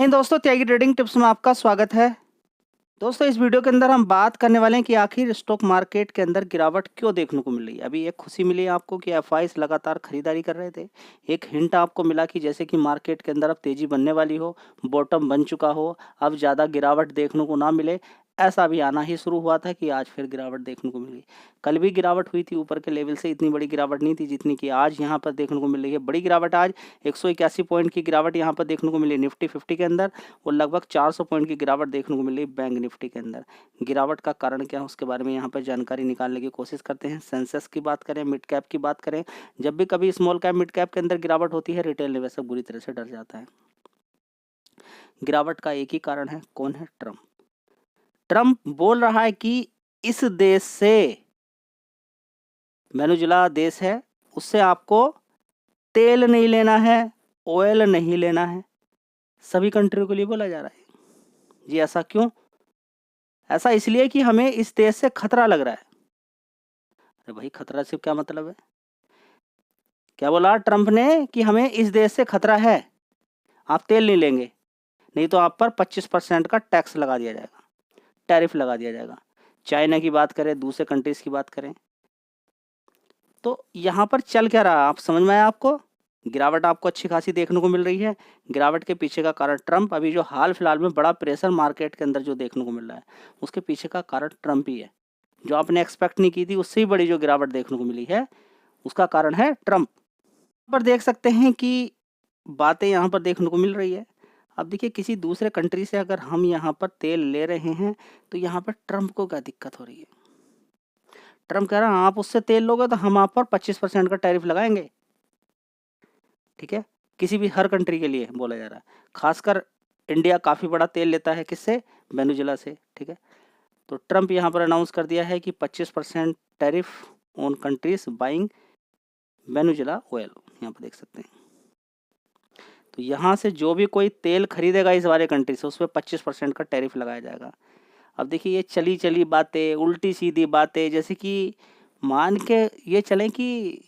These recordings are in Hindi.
दोस्तों, त्यागी ट्रेडिंग टिप्स में आपका स्वागत है। दोस्तों, इस वीडियो के अंदर हम बात करने वाले हैं कि आखिर स्टॉक मार्केट के अंदर गिरावट क्यों देखने को मिल रही है। अभी एक खुशी मिली आपको कि एफआईज लगातार खरीदारी कर रहे थे। एक हिंट आपको मिला कि जैसे कि मार्केट के अंदर अब तेजी बनने वाली हो, बॉटम बन चुका हो, अब ज़्यादा गिरावट देखने को ना मिले। ऐसा भी आना ही शुरू हुआ था कि आज फिर गिरावट देखने को मिली। कल भी गिरावट हुई थी ऊपर के लेवल से, इतनी बड़ी गिरावट नहीं थी जितनी कि आज यहाँ पर देखने को मिल रही है। बड़ी गिरावट आज 181 पॉइंट की गिरावट यहाँ पर देखने को मिली निफ्टी 50 के अंदर, और लगभग 400 पॉइंट की गिरावट देखने को मिली बैंक निफ्टी के अंदर। गिरावट का कारण क्या है उसके बारे में यहाँ पर जानकारी निकालने की कोशिश करते हैं। सेंसेक्स की बात करें, मिड कैप की बात करें, जब भी कभी स्मॉल कैप मिड कैप के अंदर गिरावट होती है, रिटेल निवेशक बुरी तरह से डर जाता है। गिरावट का एक ही कारण है, कौन है? ट्रम्प। ट्रम्प बोल रहा है कि इस देश से, वेनेजुएला देश है, उससे आपको तेल नहीं लेना है, ऑयल नहीं लेना है। सभी कंट्रियों के लिए बोला जा रहा है जी। ऐसा क्यों? ऐसा इसलिए कि हमें इस देश से खतरा लग रहा है। अरे भाई, खतरा से क्या मतलब है? क्या बोला ट्रम्प ने कि हमें इस देश से खतरा है, आप तेल नहीं लेंगे, नहीं तो आप पर 25% का टैक्स लगा दिया जाएगा, टैरिफ लगा दिया जाएगा। चाइना की बात करें, दूसरे कंट्रीज की बात करें, तो यहाँ पर चल क्या रहा है आप समझ में आया आपको? गिरावट आपको अच्छी खासी देखने को मिल रही है। गिरावट के पीछे का कारण ट्रम्प। अभी जो हाल फिलहाल में बड़ा प्रेशर मार्केट के अंदर जो देखने को मिल रहा है, उसके पीछे का कारण ट्रम्प ही है। जो आपने एक्सपेक्ट नहीं की थी, उससे ही बड़ी जो गिरावट देखने को मिली है, उसका कारण है ट्रम्प। पर देख सकते हैं कि बातें यहाँ पर देखने को मिल रही है। अब देखिए, किसी दूसरे कंट्री से अगर हम यहाँ पर तेल ले रहे हैं, तो यहाँ पर ट्रम्प को क्या दिक्कत हो रही है? ट्रम्प कह रहा है आप उससे तेल लोगे तो हम आप पर 25% का टैरिफ लगाएंगे। ठीक है, किसी भी हर कंट्री के लिए बोला जा रहा है। खासकर इंडिया काफ़ी बड़ा तेल लेता है किससे? वेनेजुएला से। ठीक है, तो ट्रम्प यहाँ पर अनाउंस कर दिया है कि 25% tariff on countries buying Venezuela oil. यहाँ पर देख सकते हैं, तो यहाँ से जो भी कोई तेल खरीदेगा इस वाले कंट्री से, उस पर 25% का टैरिफ लगाया जाएगा। अब देखिए, ये चली चली बातें, उल्टी सीधी बातें, जैसे कि मान के ये चलें कि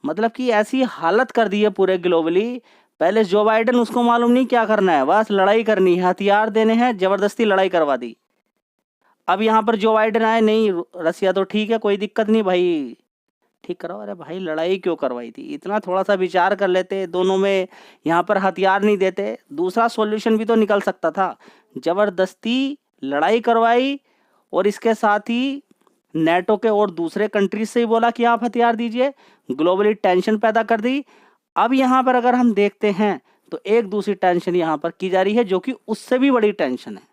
मतलब कि ऐसी हालत कर दी है पूरे ग्लोबली। पहले जो बाइडेन, उसको मालूम नहीं क्या करना है, बस लड़ाई करनी है, हथियार देने हैं, जबरदस्ती लड़ाई करवा दी। अब यहाँ पर जो बाइडेन आए, नहीं रसिया तो ठीक है, कोई दिक्कत नहीं भाई, ठीक कराओ। अरे भाई, लड़ाई क्यों करवाई थी? इतना थोड़ा सा विचार कर लेते, दोनों में यहाँ पर हथियार नहीं देते, दूसरा सॉल्यूशन भी तो निकल सकता था। जबरदस्ती लड़ाई करवाई, और इसके साथ ही नेटो के और दूसरे कंट्रीज से ही बोला कि आप हथियार दीजिए, ग्लोबली टेंशन पैदा कर दी। अब यहाँ पर अगर हम देखते हैं, तो एक दूसरी टेंशन यहाँ पर की जा रही है, जो कि उससे भी बड़ी टेंशन है।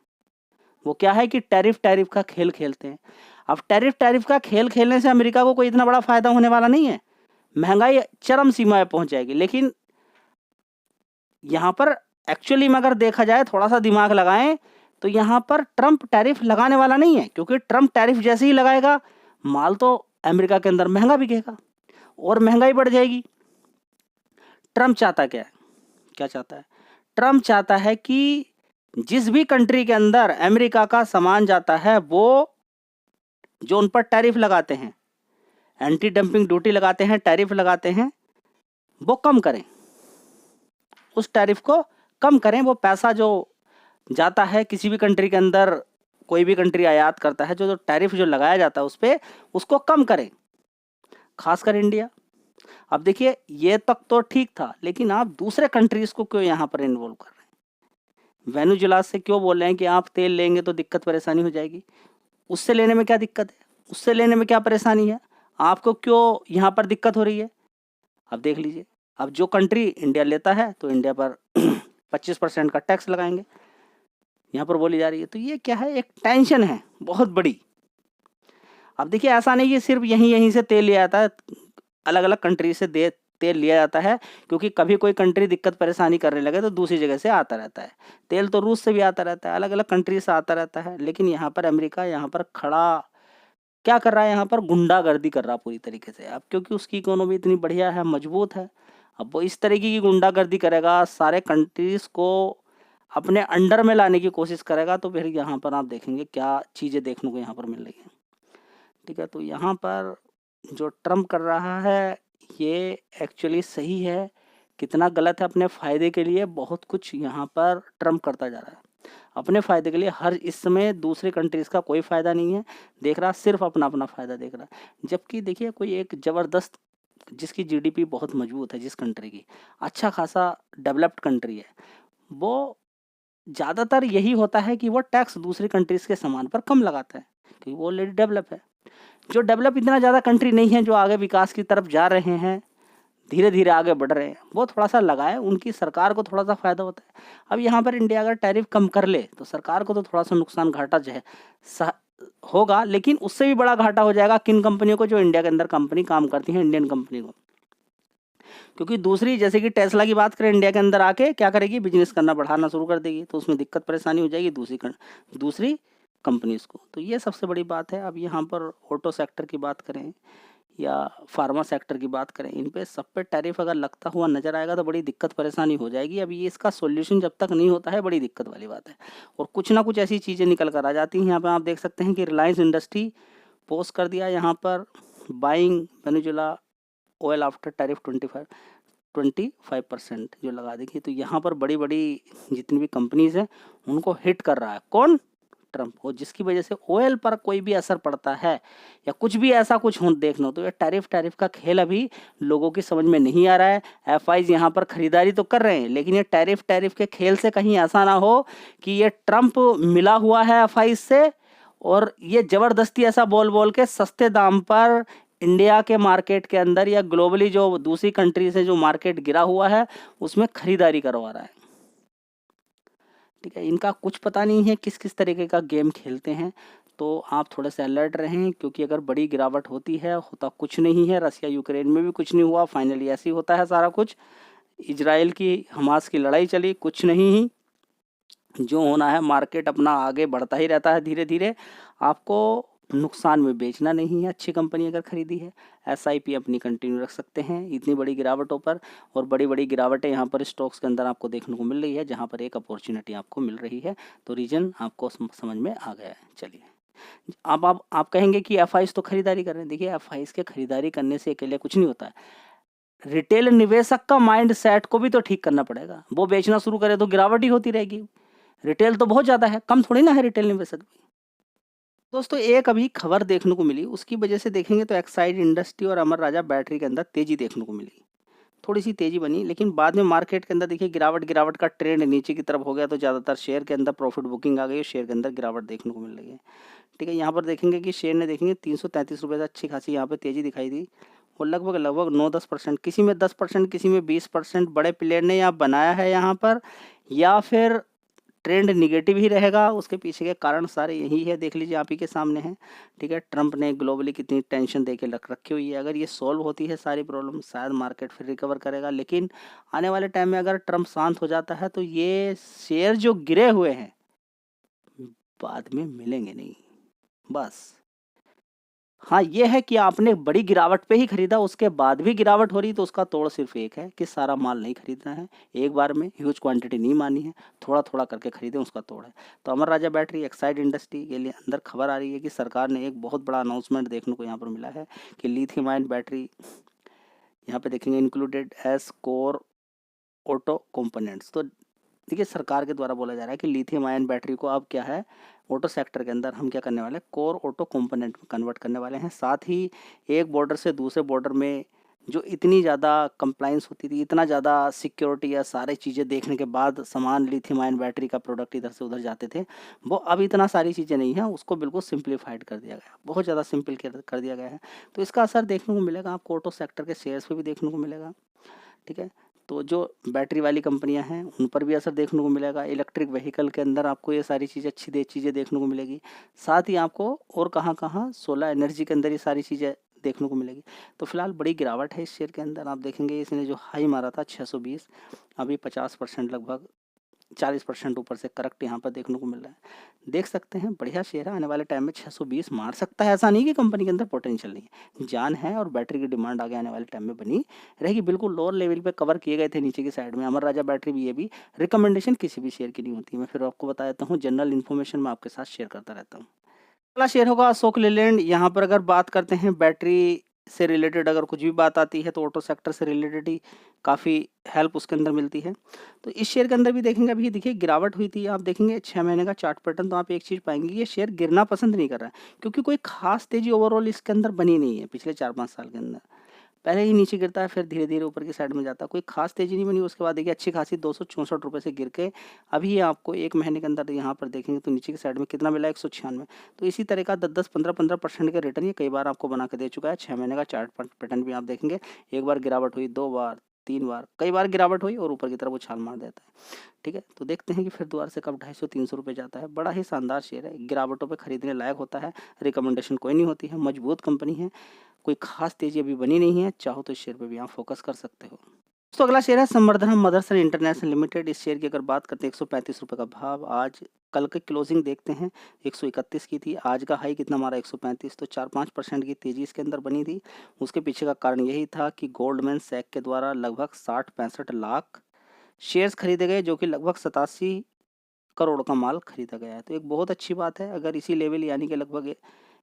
वो क्या है कि टैरिफ का खेल खेलते हैं। अब टैरिफ का खेल खेलने से अमेरिका को कोई इतना बड़ा फायदा होने वाला नहीं है। महंगाई चरम सीमा पे पहुंच जाएगी। लेकिन यहाँ पर एक्चुअली में अगर देखा जाए, थोड़ा सा दिमाग लगाएं, तो यहाँ पर ट्रम्प टैरिफ लगाने वाला नहीं है, क्योंकि ट्रम्प टैरिफ जैसे ही लगाएगा, माल तो अमेरिका के अंदर महंगा बिकेगा और महंगाई बढ़ जाएगी। ट्रम्प चाहता क्या है? क्या चाहता है? ट्रम्प चाहता है कि जिस भी कंट्री के अंदर अमेरिका का सामान जाता है, वो जो उन पर टैरिफ लगाते हैं, एंटी डंपिंग ड्यूटी लगाते हैं, टैरिफ लगाते हैं, वो कम करें, उस टैरिफ को कम करें। वो पैसा जो जाता है किसी भी कंट्री के अंदर, कोई भी कंट्री आयात करता है, जो टैरिफ जो लगाया जाता है उस पर, उसको कम करें, खासकर इंडिया। अब देखिए, ये तक तो ठीक था, लेकिन आप दूसरे कंट्रीज को क्यों यहाँ पर इन्वॉल्व कर रहे हैं? वेनेजुएला से क्यों बोल रहे हैं कि आप तेल लेंगे तो दिक्कत परेशानी हो जाएगी? उससे लेने में क्या दिक्कत है? उससे लेने में क्या परेशानी है? आपको क्यों यहाँ पर दिक्कत हो रही है? अब देख लीजिए, अब जो कंट्री इंडिया लेता है, तो इंडिया पर 25% का टैक्स लगाएंगे, यहाँ पर बोली जा रही है। तो ये क्या है? एक टेंशन है बहुत बड़ी। अब देखिए, ऐसा नहीं कि सिर्फ यहीं से तेल लिया जाता है, अलग अलग कंट्री से तेल लिया जाता है, क्योंकि कभी कोई कंट्री दिक्कत परेशानी करने लगे तो दूसरी जगह से आता रहता है। तेल तो रूस से भी आता रहता है, अलग अलग कंट्री से आता रहता है। लेकिन यहाँ पर अमेरिका यहाँ पर खड़ा क्या कर रहा है? यहाँ पर गुंडागर्दी कर रहा है पूरी तरीके से। अब क्योंकि उसकी इकोनॉमी इतनी बढ़िया है, मजबूत है, अब वो इस तरीके की गुंडागर्दी करेगा, सारे कंट्रीज को अपने अंडर में लाने की कोशिश करेगा। तो फिर यहाँ पर आप देखेंगे क्या चीज़ें देखने को यहाँ पर मिल रही हैं। ठीक है, तो यहाँ पर जो ट्रम्प कर रहा है, ये एक्चुअली सही है कितना गलत है। अपने फ़ायदे के लिए बहुत कुछ यहाँ पर ट्रम्प करता जा रहा है, अपने फ़ायदे के लिए। हर इस समय दूसरे कंट्रीज़ का कोई फ़ायदा नहीं है देख रहा, सिर्फ अपना अपना फ़ायदा देख रहा है। जबकि देखिए कोई एक ज़बरदस्त, जिसकी जीडीपी बहुत मजबूत है, जिस कंट्री की अच्छा खासा डेवलप्ड कंट्री है, वो ज़्यादातर यही होता है कि वो टैक्स दूसरी कंट्रीज़ के सामान पर कम लगाता है, क्योंकि वो ऑलरेडी डेवलप है। जो डेवलप इतना ज़्यादा कंट्री नहीं है, जो आगे विकास की तरफ जा रहे हैं, धीरे धीरे आगे बढ़ रहे हैं, वो थोड़ा सा लगाए, उनकी सरकार को थोड़ा सा फ़ायदा होता है। अब यहाँ पर इंडिया अगर टैरिफ कम कर ले तो सरकार को तो थोड़ा सा नुकसान घाटा जो है होगा, लेकिन उससे भी बड़ा घाटा हो जाएगा किन कंपनियों को, जो इंडिया के अंदर कंपनी काम करती है, इंडियन कंपनी को। क्योंकि दूसरी, जैसे कि टेस्ला की बात करें, इंडिया के अंदर आके क्या करेगी, बिजनेस करना बढ़ाना शुरू कर देगी, तो उसमें दिक्कत परेशानी हो जाएगी दूसरी कंपनीज को। तो ये सबसे बड़ी बात है। अब यहाँ पर ऑटो सेक्टर की बात करें या फार्मा सेक्टर की बात करें, इन पे सब पे टैरिफ अगर लगता हुआ नज़र आएगा तो बड़ी दिक्कत परेशानी हो जाएगी। अब ये इसका सॉल्यूशन जब तक नहीं होता है, बड़ी दिक्कत वाली बात है। और कुछ ना कुछ ऐसी चीज़ें निकल कर आ जाती हैं। यहाँ पे आप देख सकते हैं कि रिलायंस इंडस्ट्री पोस्ट कर दिया यहाँ पर, buying Venezuela oil after tariff 25% जो लगा देगी। तो यहाँ पर बड़ी बड़ी जितनी भी कंपनीज हैं उनको हिट कर रहा है कौन, ट्रम्प हो, जिसकी वजह से ऑयल पर कोई भी असर पड़ता है या कुछ भी ऐसा कुछ हो देखना हो, तो ये टैरिफ का खेल अभी लोगों की समझ में नहीं आ रहा है। एफआईज यहाँ पर खरीदारी तो कर रहे हैं, लेकिन ये टैरिफ के खेल से कहीं ऐसा ना हो कि ये ट्रम्प मिला हुआ है एफआईज से और ये जबरदस्ती ऐसा बोल बोल के सस्ते दाम पर इंडिया के मार्केट के अंदर या ग्लोबली जो दूसरी कंट्री से जो मार्केट गिरा हुआ है उसमें खरीदारी करवा रहा है। ठीक है, इनका कुछ पता नहीं है किस किस तरीके का गेम खेलते हैं। तो आप थोड़े से अलर्ट रहें, क्योंकि अगर बड़ी गिरावट होती है, होता कुछ नहीं है। रसिया यूक्रेन में भी कुछ नहीं हुआ, फाइनली ऐसे ही होता है सारा कुछ। इजराइल की हमास की लड़ाई चली, कुछ नहीं ही, जो होना है मार्केट अपना आगे बढ़ता ही रहता है धीरे धीरे। आपको नुकसान में बेचना नहीं है। अच्छी कंपनी अगर खरीदी है, एसआईपी अपनी कंटिन्यू रख सकते हैं इतनी बड़ी गिरावटों पर। और बड़ी बड़ी गिरावटें यहाँ पर स्टॉक्स के अंदर आपको देखने को मिल रही है, जहाँ पर एक अपॉर्चुनिटी आपको मिल रही है। तो रीजन आपको समझ में आ गया है। चलिए, अब आप कहेंगे कि एफआईज तो खरीदारी कर रहे हैं। देखिए, एफआईज के खरीदारी करने से अकेले कुछ नहीं होता है। रिटेल निवेशक का माइंड सेट को भी तो ठीक करना पड़ेगा। वो बेचना शुरू करे तो गिरावट ही होती रहेगी। रिटेल तो बहुत ज़्यादा है, कम थोड़ी ना है रिटेल निवेशक भी। दोस्तों, एक अभी खबर देखने को मिली, उसकी वजह से देखेंगे तो एक्साइड इंडस्ट्री और अमर राजा बैटरी के अंदर तेजी देखने को मिली। थोड़ी सी तेजी बनी, लेकिन बाद में मार्केट के अंदर देखिए गिरावट का ट्रेंड नीचे की तरफ हो गया, तो ज़्यादातर शेयर के अंदर प्रॉफिट बुकिंग आ गई, शेयर के अंदर गिरावट देखने को मिल रही है। ठीक है, यहाँ पर देखेंगे कि शेयर ने देखेंगे 333 रुपये से अच्छी खासी यहाँ पर तेजी दिखाई दी, और लगभग 9-10%, किसी में 10%, किसी में 20% बड़े प्लेयर ने यहाँ बनाया है यहाँ पर, या फिर ट्रेंड निगेटिव ही रहेगा। उसके पीछे के कारण सारे यही है, देख लीजिए आप ही के सामने हैं। ठीक है, ट्रम्प ने ग्लोबली कितनी टेंशन दे के रखी हुई है। अगर ये सॉल्व होती है सारी प्रॉब्लम, शायद मार्केट फिर रिकवर करेगा, लेकिन आने वाले टाइम में अगर ट्रम्प शांत हो जाता है तो ये शेयर जो गिरे हुए हैं बाद में मिलेंगे नहीं। बस हाँ, ये है कि आपने बड़ी गिरावट पे ही खरीदा, उसके बाद भी गिरावट हो रही, तो उसका तोड़ सिर्फ एक है कि सारा माल नहीं खरीदना है, एक बार में ह्यूज क्वांटिटी नहीं मानी है, थोड़ा थोड़ा करके खरीदें, उसका तोड़ है। तो अमर राजा बैटरी एक्साइड इंडस्ट्री के लिए अंदर खबर आ रही है कि सरकार ने एक बहुत बड़ा अनाउंसमेंट देखने को यहाँ पर मिला है कि लिथियम आयन बैटरी यहाँ पे देखेंगे included as core auto components. तो देखिए, सरकार के द्वारा बोला जा रहा है कि लिथियम आयन बैटरी को अब क्या है, ऑटो सेक्टर के अंदर हम क्या करने वाले हैं, कोर ऑटो कंपोनेंट में कन्वर्ट करने वाले हैं। साथ ही एक बॉर्डर से दूसरे बॉर्डर में जो इतनी ज़्यादा कंप्लाइंस होती थी, इतना ज़्यादा सिक्योरिटी या सारी चीज़ें देखने के बाद सामान लिथियम आयन बैटरी का प्रोडक्ट इधर से उधर जाते थे, वो अब इतना सारी चीज़ें नहीं है, उसको बिल्कुल सिंप्लीफाइड कर दिया गया, बहुत ज़्यादा सिंपल कर दिया गया है। तो इसका असर देखने को मिलेगा आपको ऑटो सेक्टर के शेयर्स पर भी देखने को मिलेगा। ठीक है, तो जो बैटरी वाली कंपनियां हैं उन पर भी असर देखने को मिलेगा। इलेक्ट्रिक व्हीकल के अंदर आपको ये सारी चीज़ें अच्छी चीज़ें देखने को मिलेगी। साथ ही आपको और कहाँ सोलर एनर्जी के अंदर ये सारी चीज़ें देखने को मिलेगी। तो फिलहाल बड़ी गिरावट है इस शेयर के अंदर। आप देखेंगे इसने जो हाई मारा था 620, अभी 50% लगभग 40% ऊपर से करेक्ट यहाँ पर देखने को मिल रहा है। देख सकते हैं बढ़िया शेयर है, आने वाले टाइम में 620 मार सकता है। ऐसा नहीं कि कंपनी के अंदर पोटेंशियल नहीं है, जान है, और बैटरी की डिमांड आगे आने वाले टाइम में बनी रहेगी। बिल्कुल लोअर लेवल पे कवर किए गए थे नीचे की साइड में अमर राजा बैटरी भी। ये भी रिकमेंडेशन किसी भी शेयर की नहीं होती, मैं फिर आपको बता देता हूँ, जनरल इन्फॉर्मेशन मैं आपके साथ शेयर करता रहता हूँ। अगला शेयर होगा अशोक लेलैंड। यहाँ पर अगर बात करते हैं बैटरी से रिलेटेड अगर कुछ भी बात आती है तो ऑटो सेक्टर से रिलेटेड ही काफ़ी हेल्प उसके अंदर मिलती है। तो इस शेयर के अंदर भी देखेंगे, अभी देखिए गिरावट हुई थी, आप देखेंगे 6 महीने का चार्ट पैटर्न, तो आप एक चीज़ पाएंगे, ये शेयर गिरना पसंद नहीं कर रहा है, क्योंकि कोई खास तेजी ओवरऑल इसके अंदर बनी नहीं है पिछले 4-5 साल के अंदर। पहले ही नीचे गिरता है, फिर धीरे धीरे ऊपर की साइड में जाता है, कोई खास तेजी नहीं बनी। उसके बाद देखिए अच्छी खासी 264 रुपये से गिर के अभी ये आपको एक महीने के अंदर यहाँ पर देखेंगे तो नीचे की साइड में कितना मिला है, 196। तो इसी तरह का 10-10, 15-15% के रिटर्न ये कई बार आपको बना के दे चुका है। 6 महीने का चार्ट पैटर्न भी आप देखेंगे, एक बार गिरावट हुई, 2 बार, 3 बार, कई बार गिरावट हुई और ऊपर की तरफ वो छाल मार देता है। ठीक है, तो देखते हैं कि फिर दोबारा से कब 250-300 रुपये जाता है। बड़ा ही शानदार शेयर है, गिरावटों पे खरीदने लायक होता है, रिकमेंडेशन कोई नहीं होती है, मजबूत कंपनी है, कोई खास तेजी अभी बनी नहीं है, चाहो तो इस शेयर पे भी आप फोकस कर सकते हो। दोस्तों अगला शेयर है संवर्धना मदरसन इंटरनेशनल लिमिटेड। इस शेयर की अगर बात करते हैं 135 रुपये का भाव, आज कल की क्लोजिंग देखते हैं 131 की थी, आज का हाई कितना हमारा 135, तो 4-5% की तेजी इसके अंदर बनी थी। उसके पीछे का कारण यही था कि गोल्डमैन सैक के द्वारा लगभग 60-65 लाख शेयर्स खरीदे गए, जो कि लगभग 87 करोड़ का माल खरीदा गया है। तो एक बहुत अच्छी बात है, अगर इसी लेवल यानी कि लगभग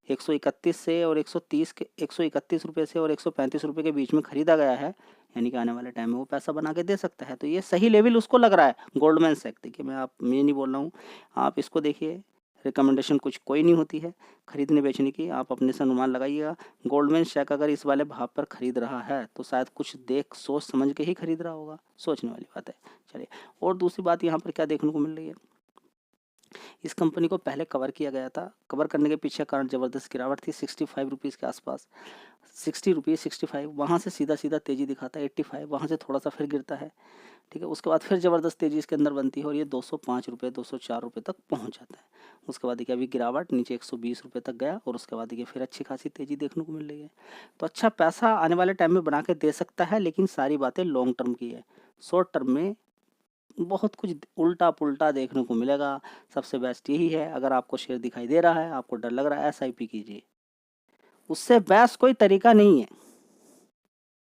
131 से और 130 के 131 रुपये से और 135 रुपये के बीच में खरीदा गया है, यानी कि आने वाले टाइम में वो पैसा बना के दे सकता है। तो ये सही लेवल उसको लग रहा है गोल्डमैन सैक। देखिए मैं नहीं बोल रहा हूँ, आप इसको देखिए, रिकमेंडेशन कुछ कोई नहीं होती है खरीदने बेचने की, आप अपने से अनुमान लगाइएगा। गोल्डमैन सैक अगर इस वाले भाव पर खरीद रहा है तो शायद कुछ देख सोच समझ के ही खरीद रहा होगा, सोचने वाली बात है। चलिए, और दूसरी बात यहाँ पर क्या देखने को मिल रही है, इस कंपनी को पहले कवर किया गया था, कवर करने के पीछे कारण ज़बरदस्त गिरावट थी 65 रुपीज़ के आसपास, 60 रुपीज़ 65, वहाँ से सीधा सीधा तेज़ी दिखाता है 85, वहाँ से थोड़ा सा फिर गिरता है। ठीक है, उसके बाद फिर ज़बरदस्त तेज़ी इसके अंदर बनती है और ये 205 रुपये 204 रुपये तक पहुँच जाता है। उसके बाद देखिए अभी गिरावट नीचे 120 रुपये तक गया और उसके बाद देखिए फिर अच्छी खासी तेज़ी देखने को मिल रही है। तो अच्छा पैसा आने वाले टाइम में बना के दे सकता है, लेकिन सारी बातें लॉन्ग टर्म की है, शॉर्ट टर्म में बहुत कुछ उल्टा पुल्टा देखने को मिलेगा। सबसे बेस्ट यही है, अगर आपको शेयर दिखाई दे रहा है, आपको डर लग रहा है, एसआईपी कीजिए, उससे बेस्ट कोई तरीका नहीं है।